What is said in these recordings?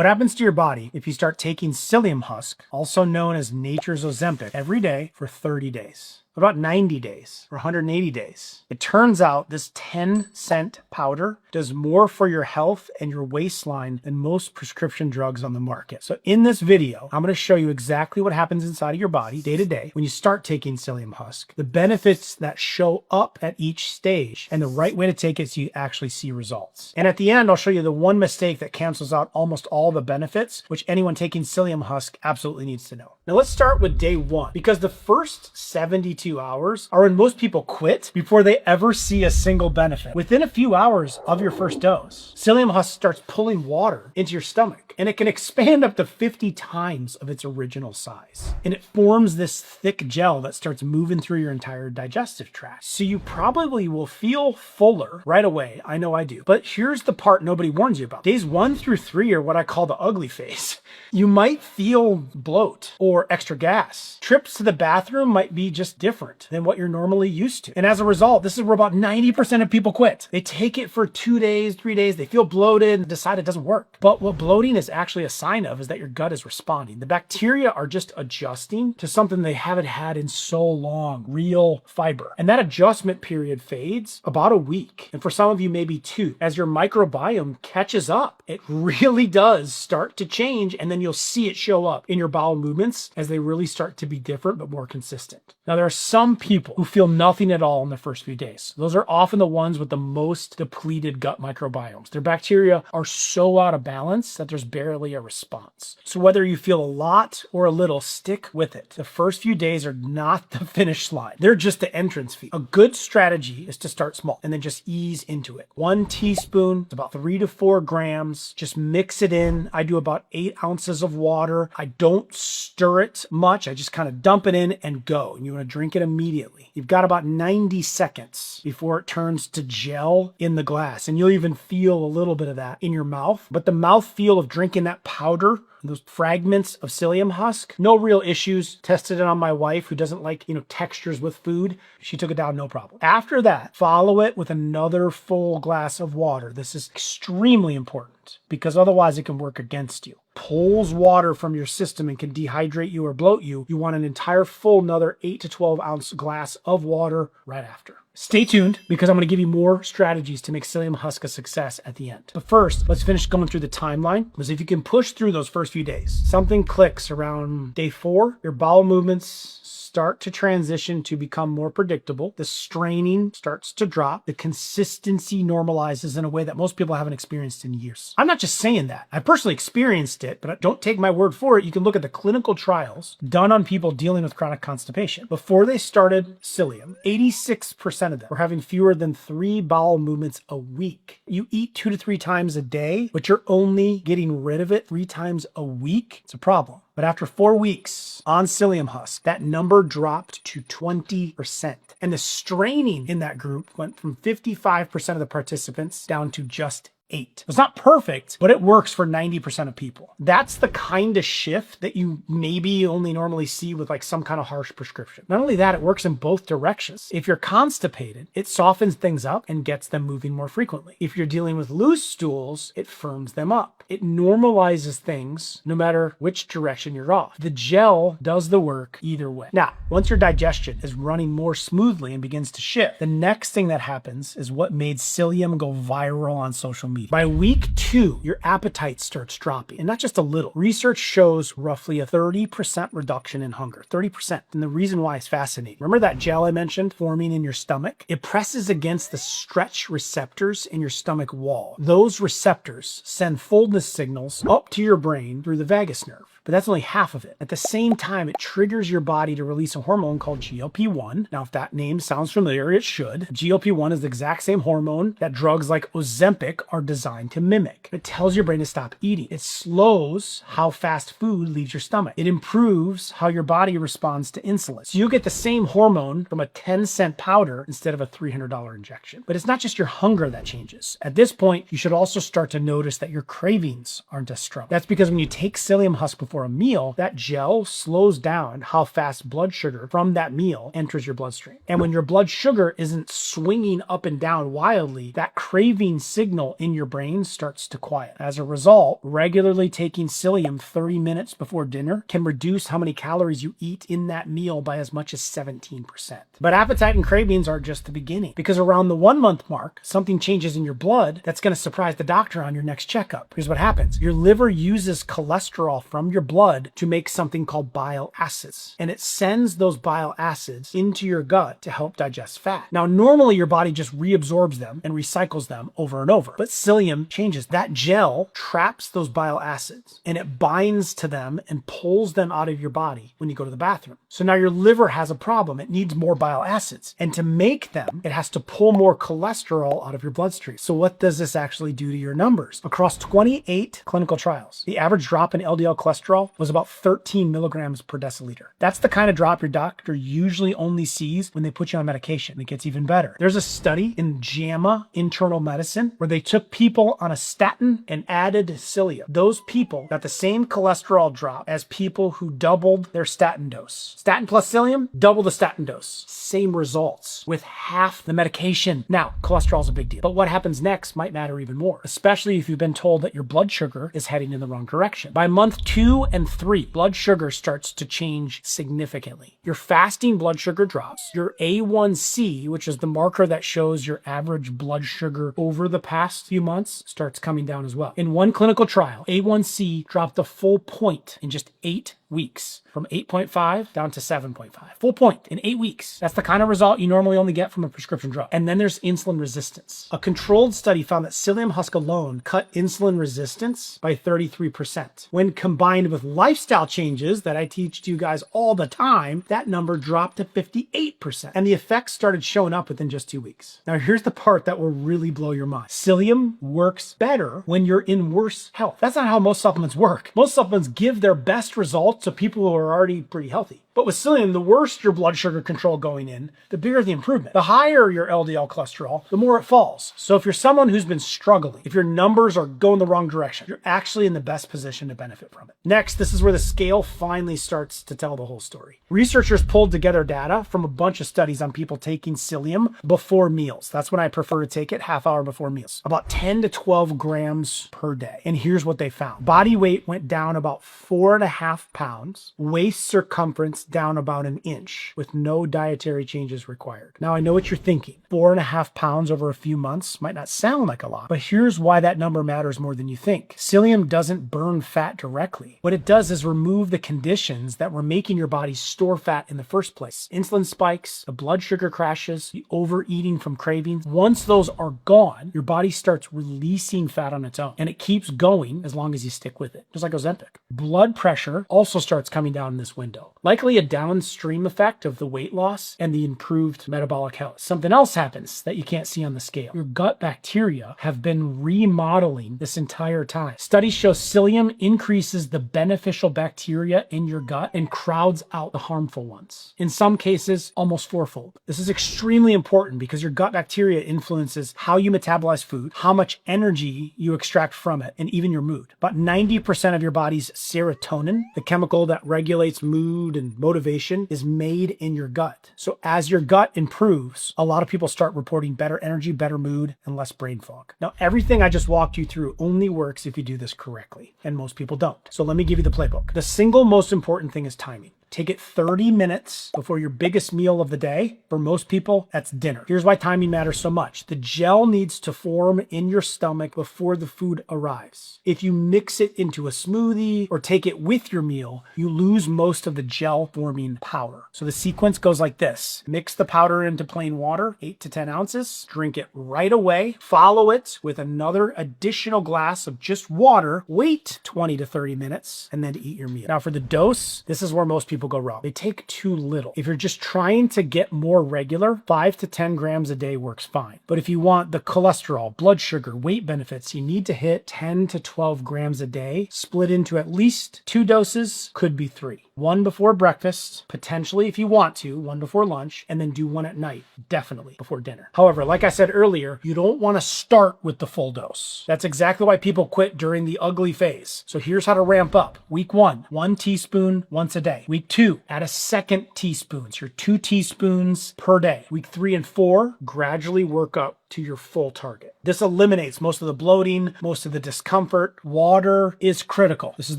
What happens to your body if you start taking psyllium husk, also known as nature's Ozempic, every day for 30 days? About 90 days or 180 days. It turns out this 10-cent powder does more for your health and your waistline than most prescription drugs on the market. So in this video, I'm going to show you exactly what happens inside of your body day to day when you start taking psyllium husk, the benefits that show up at each stage, and the right way to take it so you actually see results. And at the end, I'll show you the one mistake that cancels out almost all the benefits, which anyone taking psyllium husk absolutely needs to know. Now let's start with day one, because the first 72 hours are when most people quit before they ever see a single benefit. Within a few hours of your first dose, psyllium husk starts pulling water into your stomach, and it can expand up to 50 times of its original size. And it forms this thick gel that starts moving through your entire digestive tract. So you probably will feel fuller right away. I know I do. But here's the part nobody warns you about. Days 1 through 3 are what I call the ugly phase. You might feel bloat or extra gas. Trips to the bathroom might be just different than what you're normally used to. And as a result, this is where about 90% of people quit. They take it for 2 days, 3 days, they feel bloated and decide it doesn't work. But what bloating is actually a sign of is that your gut is responding. The bacteria are just adjusting to something they haven't had in so long, real fiber. And that adjustment period fades about a week. And for some of you, maybe 2. As your microbiome catches up, it really does start to change, and then you'll see it show up in your bowel movements as they really start to be different but more consistent. Now, there are some people who feel nothing at all in the first few days. Those are often the ones with the most depleted gut microbiomes. Their bacteria are so out of balance that there's barely a response. So whether you feel a lot or a little, stick with it. The first few days are not the finish line. They're just the entrance fee. A good strategy is to start small and then just ease into it. 1 teaspoon, it's about 3 to 4 grams. Just mix it in. I do about 8 ounces of water. I don't stir it much. I just kind of dump it in and go. And you want to drink it immediately. You've got about 90 seconds before it turns to gel in the glass. And you'll even feel a little bit of that in your mouth. But the mouthfeel of drinking that powder, those fragments of psyllium husk, no real issues. Tested it on my wife who doesn't like, textures with food. She took it down, no problem. After that, follow it with another full glass of water. This is extremely important because otherwise it can work against you. Pulls water from your system and can dehydrate you or bloat you. You want an entire full another 8 to 12 ounce glass of water right after. Stay tuned because I'm going to give you more strategies to make psyllium husk a success at the end. But first, let's finish going through the timeline, because if you can push through those first few days, something clicks around day 4, your bowel movements start to transition to become more predictable. The straining starts to drop. The consistency normalizes in a way that most people haven't experienced in years. I'm not just saying that. I personally experienced it, but don't take my word for it. You can look at the clinical trials done on people dealing with chronic constipation. Before they started psyllium, 86% of them were having fewer than 3 bowel movements a week. You eat 2 to 3 times a day, but you're only getting rid of it 3 times a week. It's a problem. But after 4 weeks on psyllium husk, that number dropped to 20%. And the straining in that group went from 55% of the participants down to just 8. It's not perfect, but it works for 90% of people. That's the kind of shift that you maybe only normally see with some kind of harsh prescription. Not only that, it works in both directions. If you're constipated, it softens things up and gets them moving more frequently. If you're dealing with loose stools, it firms them up. It normalizes things no matter which direction you're off. The gel does the work either way. Now, once your digestion is running more smoothly and begins to shift, the next thing that happens is what made psyllium go viral on social media. By week 2, your appetite starts dropping, and not just a little. Research shows roughly a 30% reduction in hunger, 30%. And the reason why is fascinating. Remember that gel I mentioned forming in your stomach? It presses against the stretch receptors in your stomach wall. Those receptors send fullness signals up to your brain through the vagus nerve. But that's only half of it. At the same time, it triggers your body to release a hormone called GLP-1. Now, if that name sounds familiar, it should. GLP-1 is the exact same hormone that drugs like Ozempic are designed to mimic. It tells your brain to stop eating. It slows how fast food leaves your stomach. It improves how your body responds to insulin. So you get the same hormone from a 10-cent powder instead of a $300 injection. But it's not just your hunger that changes. At this point, you should also start to notice that your cravings aren't as strong. That's because when you take psyllium husk before a meal, that gel slows down how fast blood sugar from that meal enters your bloodstream. And when your blood sugar isn't swinging up and down wildly, that craving signal in your brain starts to quiet. As a result, regularly taking psyllium 30 minutes before dinner can reduce how many calories you eat in that meal by as much as 17%. But appetite and cravings are just the beginning, because around the 1 month mark, something changes in your blood that's going to surprise the doctor on your next checkup. Here's what happens. Your liver uses cholesterol from your blood to make something called bile acids, and it sends those bile acids into your gut to help digest fat. Now, normally your body just reabsorbs them and recycles them over and over, but psyllium changes. That gel traps those bile acids, and it binds to them and pulls them out of your body when you go to the bathroom. So now your liver has a problem. It needs more bile acids, and to make them, it has to pull more cholesterol out of your bloodstream. So what does this actually do to your numbers? Across 28 clinical trials, the average drop in LDL cholesterol was about 13 milligrams per deciliter. That's the kind of drop your doctor usually only sees when they put you on medication. It gets even better. There's a study in JAMA Internal Medicine where they took people on a statin and added psyllium. Those people got the same cholesterol drop as people who doubled their statin dose. Statin plus psyllium, double the statin dose. Same results with half the medication. Now, cholesterol is a big deal, but what happens next might matter even more, especially if you've been told that your blood sugar is heading in the wrong direction. By month 2 and 3, blood sugar starts to change significantly. Your fasting blood sugar drops. Your A1C, which is the marker that shows your average blood sugar over the past few months, starts coming down as well. In one clinical trial, A1C dropped a full point in just 8 weeks, from 8.5 down to 7.5. Full point in 8 weeks. That's the kind of result you normally only get from a prescription drug. And then there's insulin resistance. A controlled study found that psyllium husk alone cut insulin resistance by 33%. When combined with lifestyle changes that I teach to you guys all the time, that number dropped to 58%. And the effects started showing up within just 2 weeks. Now here's the part that will really blow your mind. Psyllium works better when you're in worse health. That's not how most supplements work. Most supplements give their best results to people who are already pretty healthy. But with psyllium, the worse your blood sugar control going in, the bigger the improvement. The higher your LDL cholesterol, the more it falls. So if you're someone who's been struggling, if your numbers are going the wrong direction, you're actually in the best position to benefit from it. Next, this is where the scale finally starts to tell the whole story. Researchers pulled together data from a bunch of studies on people taking psyllium before meals. That's when I prefer to take it, half hour before meals. About 10 to 12 grams per day. And here's what they found. Body weight went down about 4.5 pounds. Waist circumference down about 1 inch with no dietary changes required. Now I know what you're thinking. 4.5 pounds over a few months might not sound like a lot, but here's why that number matters more than you think. Psyllium doesn't burn fat directly. What it does is remove the conditions that were making your body store fat in the first place. Insulin spikes, the blood sugar crashes, the overeating from cravings. Once those are gone, your body starts releasing fat on its own, and it keeps going as long as you stick with it, just like Ozempic. Blood pressure also starts coming down in this window. Likely a downstream effect of the weight loss and the improved metabolic health. Something else happens that you can't see on the scale. Your gut bacteria have been remodeling this entire time. Studies show psyllium increases the beneficial bacteria in your gut and crowds out the harmful ones. In some cases, almost fourfold. This is extremely important because your gut bacteria influences how you metabolize food, how much energy you extract from it, and even your mood. About 90% of your body's serotonin, the chemical that regulates mood and motivation, is made in your gut. So as your gut improves, a lot of people start reporting better energy, better mood, and less brain fog. Now, everything I just walked you through only works if you do this correctly, and most people don't. So let me give you the playbook. The single most important thing is timing. Take it 30 minutes before your biggest meal of the day. For most people, that's dinner. Here's why timing matters so much. The gel needs to form in your stomach before the food arrives. If you mix it into a smoothie or take it with your meal, you lose most of the gel forming power. So the sequence goes like this. Mix the powder into plain water, 8 to 10 ounces. Drink it right away. Follow it with another additional glass of just water. Wait 20 to 30 minutes and then eat your meal. Now for the dose, this is where most people people go wrong. They take too little. If you're just trying to get more regular, 5 to 10 grams a day works fine. But if you want the cholesterol, blood sugar, weight benefits, you need to hit 10 to 12 grams a day, split into at least 2 doses, could be 3. 1 before breakfast, potentially if you want to, 1 before lunch, and then do 1 at night, definitely before dinner. However, like I said earlier, you don't want to start with the full dose. That's exactly why people quit during the ugly phase. So here's how to ramp up. Week 1, 1 teaspoon once a day. Week 2, add a second teaspoon. So you're 2 teaspoons per day. Week 3 and 4, gradually work up to your full target. This eliminates most of the bloating, most of the discomfort. Water is critical. This is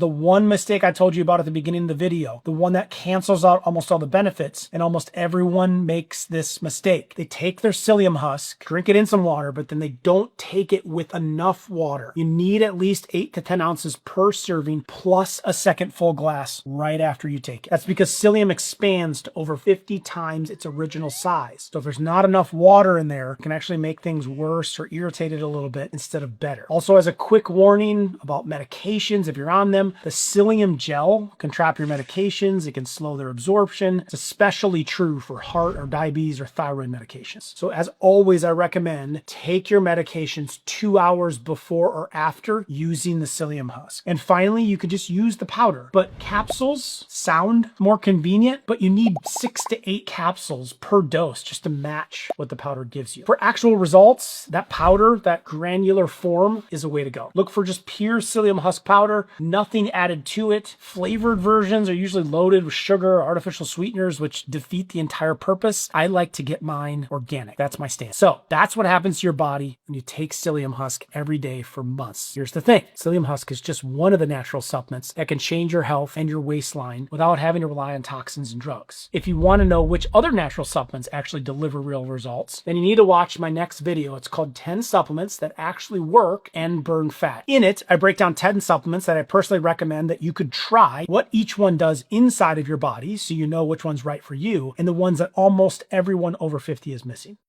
the one mistake I told you about at the beginning of the video, the one that cancels out almost all the benefits, and almost everyone makes this mistake. They take their psyllium husk, drink it in some water, but then they don't take it with enough water. You need at least 8 to 10 ounces per serving plus a second full glass right after you take it. That's because psyllium expands to over 50 times its original size. So if there's not enough water in there, it can actually make things worse or irritate it a little bit instead of better. Also, as a quick warning about medications, if you're on them, the psyllium gel can trap your medications. It can slow their absorption. It's especially true for heart or diabetes or thyroid medications. So as always, I recommend take your medications 2 hours before or after using the psyllium husk. And finally, you could just use the powder, but capsules sound more convenient, but you need 6 to 8 capsules per dose just to match what the powder gives you. For actual results, that powder, that granular form is a way to go. Look for just pure psyllium husk powder, nothing added to it. Flavored versions are usually loaded with sugar or artificial sweeteners, which defeat the entire purpose. I like to get mine organic. That's my stance. So that's what happens to your body when you take psyllium husk every day for months. Here's the thing. Psyllium husk is just one of the natural supplements that can change your health and your waistline without having to rely on toxins and drugs. If you want to know which other natural supplements actually deliver real results, then you need to watch my next video. It's called 10 supplements that actually work and burn fat. In it, I break down 10 supplements that I personally recommend that you could try, what each one does inside of your body so you know which one's right for you, and the ones that almost everyone over 50 is missing.